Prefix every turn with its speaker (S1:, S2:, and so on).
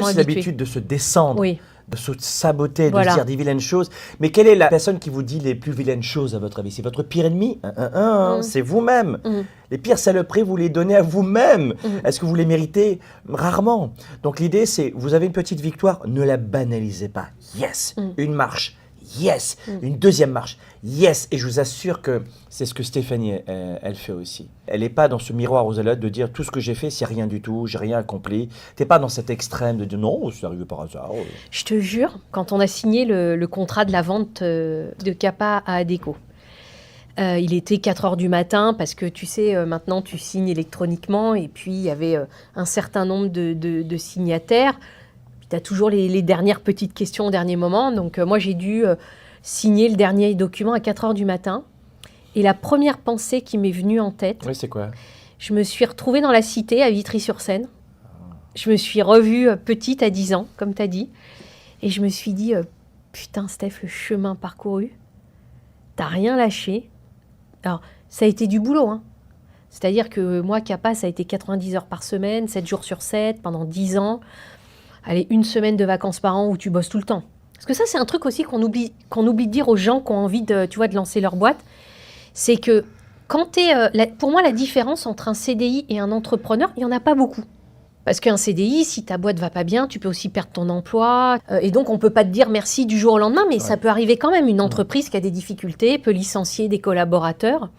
S1: vraiment
S2: plus
S1: habitué.
S2: l'habitude de se descendre,
S1: Oui.
S2: de se saboter, de
S1: Voilà.
S2: se dire des vilaines choses. Mais quelle est la personne qui vous dit les plus vilaines choses à votre avis? C'est votre pire ennemi? C'est vous-même. Les pires saloperies, vous les donnez à vous-même. Est-ce que vous les méritez? Rarement. Donc l'idée, c'est, vous avez une petite victoire, ne la banalisez pas. Yes, une marche. Yes, une deuxième marche. Yes, et je vous assure que c'est ce que Stéphanie, elle fait aussi. Elle n'est pas dans ce miroir aux alouettes de dire tout ce que j'ai fait, c'est rien du tout, j'ai rien accompli. T'es pas dans cet extrême de dire non, c'est arrivé par hasard.
S1: Je te jure, quand on a signé le contrat de la vente de Capa à Adecco, il était 4 heures du matin parce que tu sais, maintenant tu signes électroniquement et puis il y avait un certain nombre de signataires. Tu as toujours les dernières petites questions au dernier moment. Donc moi j'ai dû signer le dernier document à 4 heures du matin. Et la première pensée qui m'est venue en tête,
S2: Oui, c'est quoi?
S1: je me suis retrouvée dans la cité à Vitry-sur-Seine. Je me suis revue petite à 10 ans, comme tu as dit. Et je me suis dit, putain Steph, le chemin parcouru, t'as rien lâché. Alors, ça a été du boulot, hein. C'est-à-dire que moi, Capa, ça a été 90 heures par semaine, 7 jours sur 7, pendant 10 ans. Allez, une semaine de vacances par an où tu bosses tout le temps. Parce que ça, c'est un truc aussi qu'on oublie de dire aux gens qui ont envie de, tu vois, de lancer leur boîte. C'est que quand pour moi, la différence entre un CDI et un entrepreneur, il n'y en a pas beaucoup. Parce qu'un CDI, si ta boîte va pas bien, tu peux aussi perdre ton emploi. Et donc, on peut pas te dire merci du jour au lendemain, mais ça peut arriver quand même. Une entreprise qui a des difficultés peut licencier des collaborateurs.